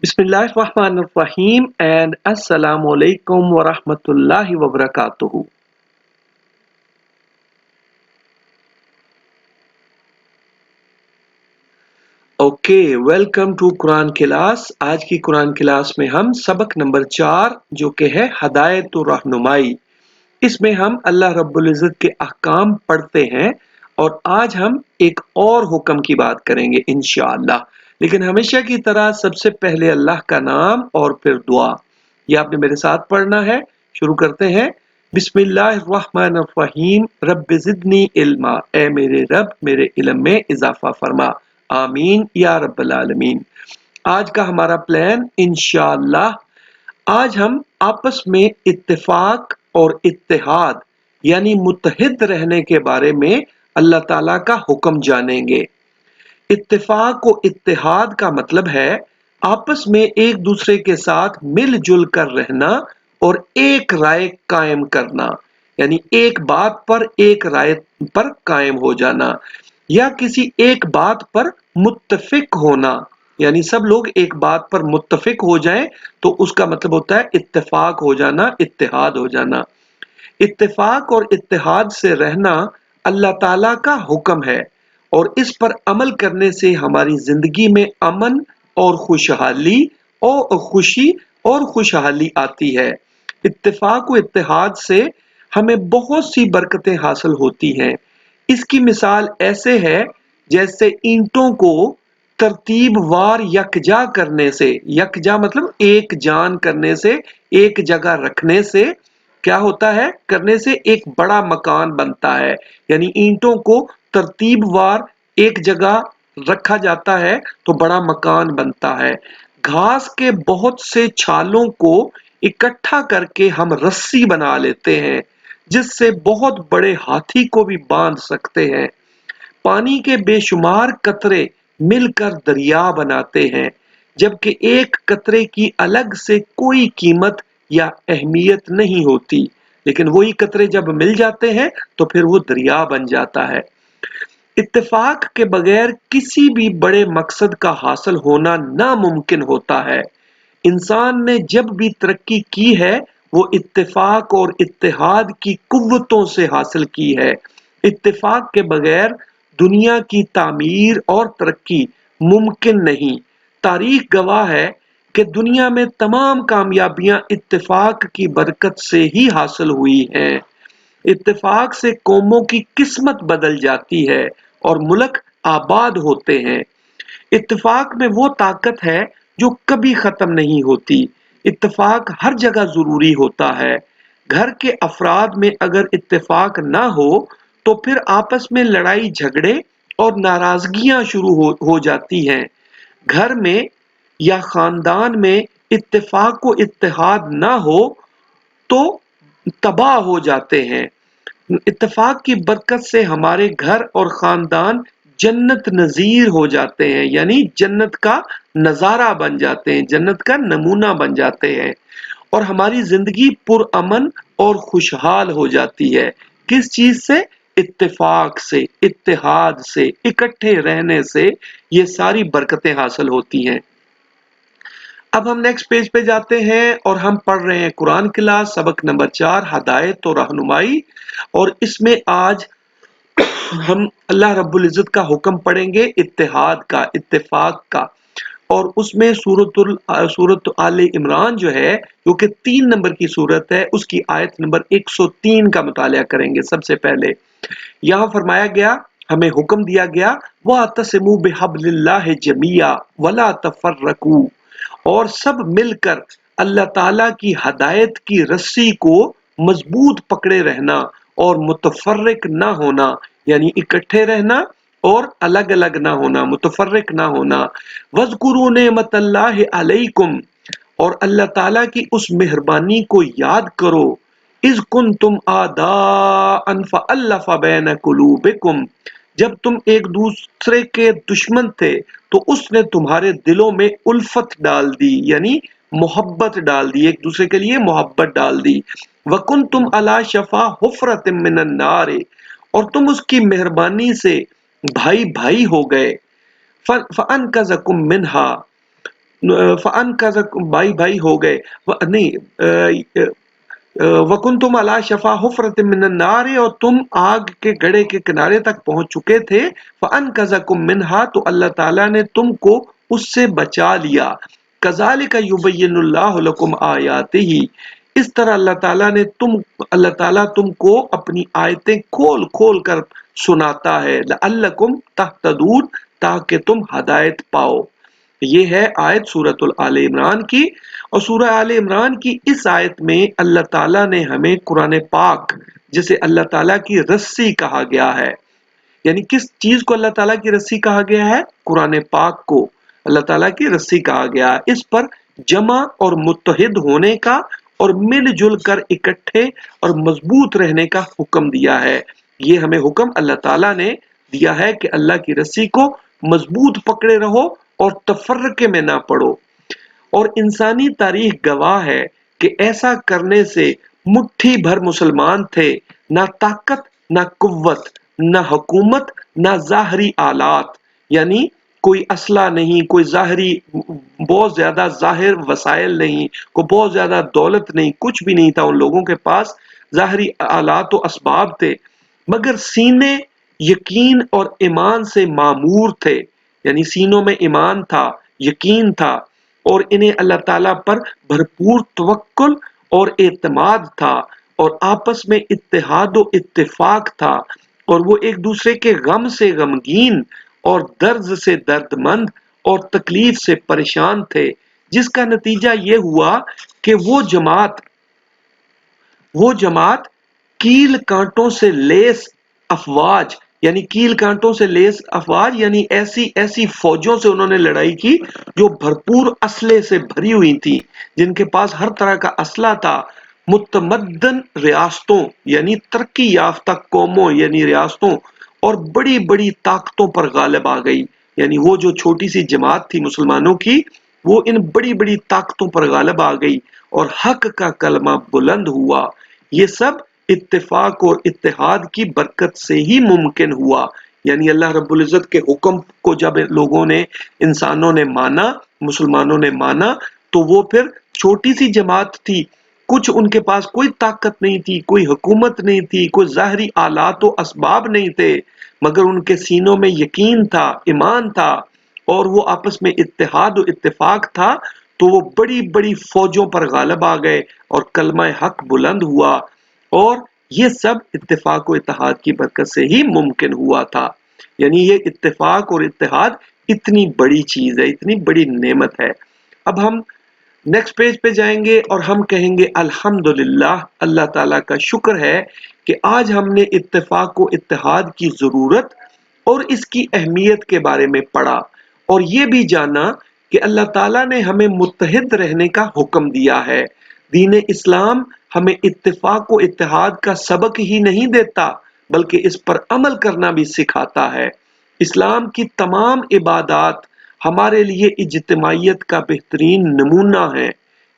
Bismillahirrahmanirrahim and Assalamu alaikum wa rahmatullahi wa barakatuhu. Welcome to Quran class. आज की Quran class में हम सबक नंबर 4 जो कि है हदायत और रहनुमाई, इसमें हम अल्लाह रब्बुल इज़्ज़त के अहकाम पढ़ते हैं और आज हम एक और हुक्म की बात करेंगे इंशाअल्लाह। लेकिन हमेशा की तरह सबसे पहले अल्लाह का नाम और फिर दुआ। ये आपने मेरे साथ पढ़ना है। शुरू करते हैं। बिस्मिल्लाहिर्रहमानिर्रहीम। रब्बि ज़िदनी इल्मा, ए मेरे रब मेरे इल्म में इजाफा फरमा। आमीन या रब्बल आलमीन। आज का हमारा प्लान इंशाअल्लाह, आज हम आपस में इत्तेफाक और इत्तेहाद यानी मुत्तहिद रहने के बारे में अल्लाह ताला का हुक्म जानेंगे। इत्तेफाक और इत्तेहाद का मतलब है आपस में एक दूसरे के साथ मिलजुल कर रहना और एक राय कायम करना, यानी एक बात पर एक राय पर कायम हो जाना या किसी एक बात पर मुत्तफिक होना, यानी सब लोग एक बात पर मुत्तफिक हो जाएं तो उसका मतलब होता है इत्तेफाक हो जाना, इत्तेहाद हो जाना। इत्तेफाक और इत्तेहाद से रहना अल्लाह ताला का हुक्म है और इस पर अमल करने से हमारी जिंदगी में अमन और खुशहाली और खुशी और खुशहाली आती है। इत्तेफाक और इत्तेहाद से हमें बहुत सी बरकतें हासिल होती हैं। इसकी मिसाल ऐसे है जैसे ईंटों को तरतीबवार यकजा करने से, यकजा मतलब एक जान करने से, एक जगह रखने से क्या होता है, करने से एक बड़ा मकान बनता है। यानी ईंटों को तरतीबवार एक जगह रखा जाता है तो बड़ा मकान बनता है। घास के बहुत से छालों को इकट्ठा करके हम रस्सी बना लेते हैं जिससे बहुत बड़े हाथी को भी बांध सकते हैं। पानी के बेशुमार कतरे मिलकर दरिया बनाते हैं, जबकि एक कतरे की अलग से कोई कीमत या अहमियत नहीं होती, लेकिन वही कतरे जब मिल जाते हैं तो फिर वो दरिया बन जाता है। इत्तेफाक के बगैर किसी भी बड़े मकसद का हासिल होना नामुमकिन होता है। इंसान ने जब भी तरक्की की है वो इत्तेफाक और इत्तेहाद की कुव्वतों से हासिल की है। इत्तेफाक के बगैर दुनिया की तामीर और तरक्की मुमकिन नहीं। तारीख गवाह है कि दुनिया में तमाम कामयाबियां इत्तेफाक की बरकत से ही हासिल हुई हैं। इत्तेफाक से कौमों की किस्मत बदल जाती है और मुल्क आबाद होते हैं। इत्तेफाक में वो ताकत है जो कभी खत्म नहीं होती। इत्तेफाक हर जगह जरूरी होता है। घर के अफराद में अगर इत्तेफाक ना हो तो फिर आपस में लड़ाई झगड़े और नाराजगियां शुरू हो जाती हैं। घर में या खानदान में इत्तेफाक व इत्तेहाद ना हो तो तबाह हो जाते हैं। इत्तेफाक की बरकत से हमारे घर और खानदान जन्नत नजीर हो जाते हैं, यानी जन्नत का नजारा बन जाते हैं, जन्नत का नमूना बन जाते हैं और हमारी जिंदगी पुरअमन और खुशहाल हो जाती है। किस चीज से? इत्तेफाक से, इत्तेहाद से, इकट्ठे रहने से ये सारी बरकतें हासिल होती हैं। अब हम नेक्स्ट पेज पे जाते हैं और हम पढ़ रहे हैं कुरान क्लास सबक नंबर 4 हदायत और रहनुमाई, और इसमें आज हम अल्लाह रब्बुल इज़्ज़त का हुक्म पढ़ेंगे इत्तेहाद का, इत्तेफाक का। और उसमें सूरत आले इमरान जो है, जो कि 3 नंबर की सूरत है, उसकी आयत नंबर 103 का मुताला करेंगे। सबसे पहले यहाँ फरमाया गया, हमें हुक्म दिया गया, वातसिमू बिहब्लिल्लाहि जमीआ वला तफर्रकू, और सब मिलकर अल्लाह ताला की हदायत की रस्सी को मजबूत पकड़े रहना और मुतफर्रिक ना होना, यानी इकट्ठे रहना और अलग अलग ना होना, मुतफर्रिक ना होना। वज़कुरू नेमतल्लाहि अलैकुम, और अल्लाह ताला की उस मेहरबानी को याद करो, इज़ कुंतुम आदाअन फ़अल्लफ़ बैन कुलूबिकुम, जब तुम एक दूसरे के दुश्मन थे तो उसने तुम्हारे दिलों में उल्फत डाल दी, यानी मोहब्बत डाल दी, एक दूसरे के लिए मोहब्बत डाल दी। वकुन तुम अला शफा हुफरतिम मिनन नार, और तुम उसकी मेहरबानी से भाई भाई हो गए। फअनकज़कुम मिनहा, फअन का भाई भाई हो गए नहीं वकुंतुम अला शफा हुफरतिम मिनन नार, और तुम आग के गड्ढे के किनारे तक पहुंच चुके थे। फअन कज़कुम मिनहा, तो अल्लाह ताला ने तुमको उससे बचा लिया। कज़ालिका युबय्यिनुल्लाहु लकुम आयातिही, इस तरह अल्लाह ताला तुमको अपनी आयतें खोल खोल कर सुनाता है। लअल्लकुम तहतदून, ताकि तुम हदायत पाओ। ये है आयत सूरतुल आले इमरान की। और सूरह आले इमरान की इस आयत में अल्लाह ताला ने हमें कुरान पाक, जिसे अल्लाह ताला की रस्सी कहा गया है, यानी किस चीज को अल्लाह ताला की रस्सी कहा गया है? कुरान पाक को अल्लाह ताला की रस्सी कहा गया है। इस पर जमा और मुत्तहिद होने का और मिलजुल कर इकट्ठे और मजबूत रहने का हुक्म दिया है। ये हमें हुक्म अल्लाह ताला ने दिया है कि अल्लाह की रस्सी को मजबूत पकड़े रहो और तफर्रके में ना पड़ो। और इंसानी तारीख गवाह है कि ऐसा करने से मुट्ठी भर मुसलमान थे, ना ताकत, ना कुव्वत, ना हुकूमत, ना ज़ाहरी आलात, यानी कोई असला नहीं, कोई ज़ाहरी बहुत ज़्यादा ज़ाहिर वसाइल नहीं, कोई बहुत ज़्यादा दौलत नहीं, कुछ भी नहीं था उन लोगों के पास। ज़ाहरी आलात व असबाब थे, मगर सीने यकीन और ईमान से मामूर थे, यानी सीनों में ईमान था, यकीन था, और इन्हें अल्लाह ताला पर भरपूर तवक्कुल और एतमाद था, और आपस में इत्तेहाद व इत्तेफाक था, और वो एक दूसरे के गम से गमगीन और दर्द से दर्दमंद और तकलीफ से परेशान थे, जिसका नतीजा ये हुआ कि वो जमात कील कांटों से लेस अफवाज, यानी कील कांटों से लेस अफवाज, यानी ऐसी ऐसी फौजों से उन्होंने लड़ाई की जो भरपूर असले से भरी हुई थी, जिनके पास हर तरह का असला था। मुतमद्दन रियासतों, यानी तरक्की याफ्ता कौमों यानी रियासतों और बड़ी बड़ी ताकतों पर गालिब आ गई, यानी वो जो छोटी सी जमात थी मुसलमानों की, वो इन बड़ी बड़ी ताकतों पर गालिब आ गई और हक का कलमा बुलंद हुआ। ये सब इत्तेफाक और इत्तेहाद की बरकत से ही मुमकिन हुआ। यानी अल्लाह रब्बुल इज़्ज़त के हुक्म को जब लोगों ने, इंसानों ने माना, मुसलमानों ने माना, तो वो फिर छोटी सी जमात थी, कुछ उनके पास कोई ताकत नहीं थी, कोई हुकूमत नहीं थी, कोई ज़ाहरी आलात व असबाब नहीं थे, मगर उनके सीनों में यकीन था, ईमान था, और वो आपस में इत्तेहाद व इत्तेफाक था, तो वो बड़ी बड़ी फौजों पर गालिब आ गए और कलमा हक बुलंद हुआ। और ये सब इत्तेफाक और इत्तेहाद की बरकत से ही मुमकिन हुआ था। यानी ये इत्तेफाक और इत्तेहाद इतनी बड़ी चीज है, इतनी बड़ी नेमत है। अब हम नेक्स्ट पेज पे जाएंगे और हम कहेंगे अल्हम्दुलिल्लाह, अल्लाह ताला का शुक्र है कि आज हमने इत्तेफाक व इत्तेहाद की जरूरत और इसकी अहमियत के बारे में पढ़ा, और ये भी जाना कि अल्लाह ताला ने हमें मुत्तहिद रहने का हुक्म दिया है। दीन इस्लाम हमें इत्तेफाक व इत्तेहाद का सबक ही नहीं देता, बल्कि इस पर अमल करना भी सिखाता है। इस्लाम की तमाम इबादात हमारे लिए इज्तिमाइयत का बेहतरीन नमूना है।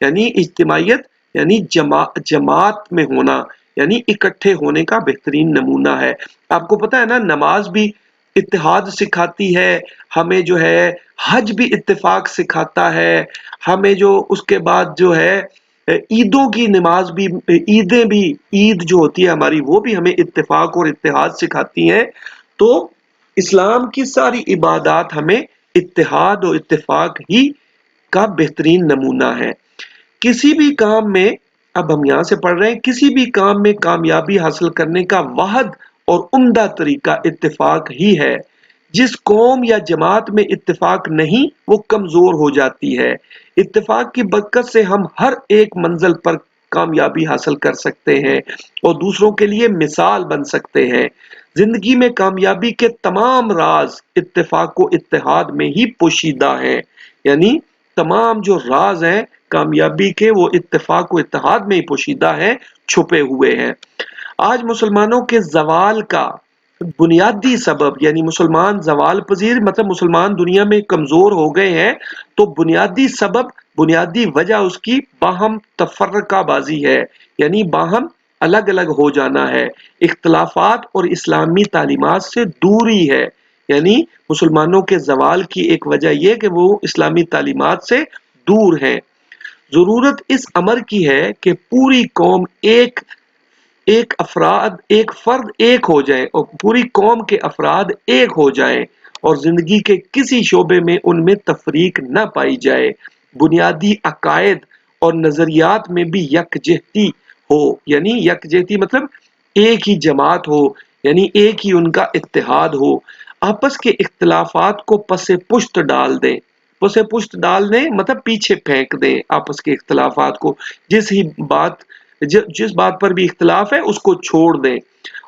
यानी इज्तिमाइयत यानी जमात में होना, यानी इकट्ठे होने का बेहतरीन नमूना है। आपको पता है ना, नमाज भी इत्तेहाद सिखाती है हमें, जो है हज भी इत्तेफाक सिखाता है हमें, जो उसके बाद जो है ईदों की नमाज भी, ईदें भी, ईद जो होती है हमारी, वो भी हमें इत्तेफाक और इत्तेहाद सिखाती हैं। तो इस्लाम की सारी इबादात हमें इत्तेहाद और इत्तेफाक ही का बेहतरीन नमूना है। किसी भी काम में, अब हम यहां से पढ़ रहे हैं, किसी भी काम में कामयाबी हासिल करने का वाहद और उम्दा तरीका इत्तेफाक ही है। जिस कौम या जमात में इत्तेफाक नहीं, वो कमजोर हो जाती है। इत्तेफाक की बरकत से हम हर एक मंजिल पर कामयाबी हासिल कर सकते हैं और दूसरों के लिए मिसाल बन सकते हैं। जिंदगी में कामयाबी के तमाम राज इत्तेफाक व इत्तेहाद में ही पोशीदा हैं। यानी तमाम जो राज हैं कामयाबी के, वो इत्तेफाक व इत्तेहाद में ही पोशीदा हैं, छुपे हुए हैं। आज मुसलमानों के जवाल का बुनियादी सबब, यानी मुसलमान जवाल पजीर, मतलब मुसलमान दुनिया में कमजोर हो गए हैं, तो बुनियादी सबब, बुनियादी वजह उसकी बाहम तफर्रकाबाजी है, यानी बाहम अलग अलग हो जाना है, इख्तलाफात और इस्लामी तालीमात से दूरी है। یعنی مسلمانوں کے زوال کی ایک وجہ یہ کہ وہ اسلامی تعلیمات سے دور ہیں۔ ضرورت اس امر کی ہے کہ پوری قوم ایک فرد ایک ہو جائے اور پوری قوم کے افراد ایک ہو جائیں اور زندگی کے کسی شعبے میں ان میں تفریق نہ پائی جائے، بنیادی عقائد اور نظریات میں بھی یکجہتی ہو، یعنی یکجہتی مطلب ایک ہی جماعت ہو، یعنی ایک ہی ان کا اتحاد ہو، آپس کے اختلافات کو پس پشت ڈال دیں، پس پشت ڈال دیں مطلب پیچھے پھینک دیں آپس کے اختلافات کو، جس بات پر بھی اختلاف ہے اس کو چھوڑ دیں،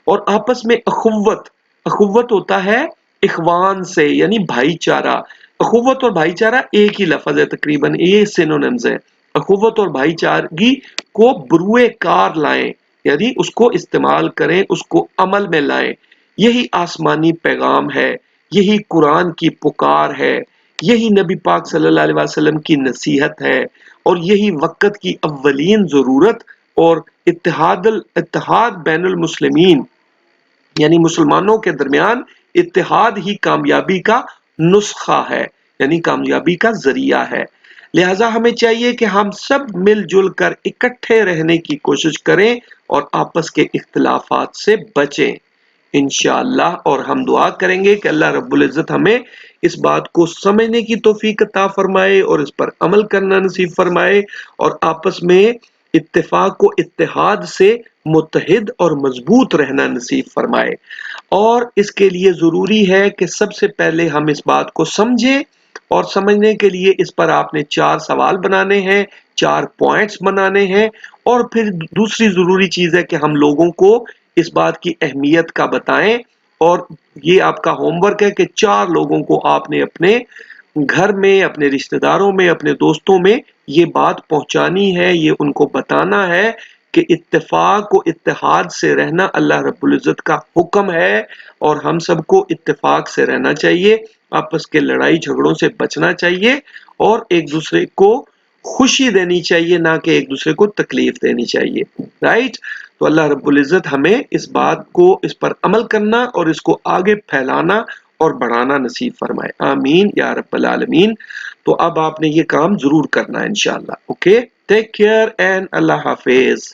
اور آپس میں اخوت ہوتا ہے اخوان سے یعنی بھائی چارہ، اخوت اور بھائی چارہ ایک ہی لفظ ہے، تقریباً یہ سینونیمز ہے، اخوت اور بھائی چارگی کو بروئے کار لائیں، یعنی اس کو استعمال کریں، اس کو عمل میں لائیں، یہی آسمانی پیغام ہے، یہی قرآن کی پکار ہے، یہی نبی پاک صلی اللہ علیہ وسلم کی نصیحت ہے، اور یہی وقت کی اولین ضرورت اور اتحاد بین المسلمین یعنی مسلمانوں کے درمیان اتحاد ہی کامیابی کا نسخہ ہے، یعنی کامیابی کا ذریعہ ہے۔ لہٰذا ہمیں چاہیے کہ ہم سب مل جل کر اکٹھے رہنے کی کوشش کریں اور آپس کے اختلافات سے بچیں انشاءاللہ، اور ہم دعا کریں گے کہ اللہ رب العزت ہمیں اس بات کو سمجھنے کی توفیق عطا فرمائے اور اس پر عمل کرنا نصیب فرمائے، اور آپس میں اتفاق و اتحاد سے متحد اور مضبوط رہنا نصیب فرمائے۔ اور اس کے لیے ضروری ہے کہ سب سے پہلے ہم اس بات کو سمجھیں، اور سمجھنے کے لیے اس پر آپ نے 4 سوال بنانے ہیں، 4 پوائنٹس بنانے ہیں، اور پھر دوسری ضروری چیز ہے کہ ہم لوگوں کو اس بات کی اہمیت کا بتائیں، اور یہ آپ کا ہوم ورک ہے کہ 4 لوگوں کو آپ نے اپنے گھر میں، اپنے رشتہ داروں میں، اپنے دوستوں میں یہ بات پہنچانی ہے، یہ ان کو بتانا ہے کہ اتفاق و اتحاد سے رہنا اللہ رب العزت کا حکم ہے، اور ہم سب کو اتفاق سے رہنا چاہیے، آپس کے لڑائی جھگڑوں سے بچنا چاہیے، اور ایک دوسرے کو خوشی دینی چاہیے، نہ کہ ایک دوسرے کو تکلیف دینی چاہیے، رائٹ؟ تو اللہ رب العزت ہمیں اس بات کو، اس پر عمل کرنا اور اس کو آگے پھیلانا اور بڑھانا نصیب فرمائے، آمین یا رب العالمین۔ تو اب آپ نے یہ کام ضرور کرنا ہے انشاءاللہ۔ اوکے، ٹیک کیئر اینڈ اللہ حافظ۔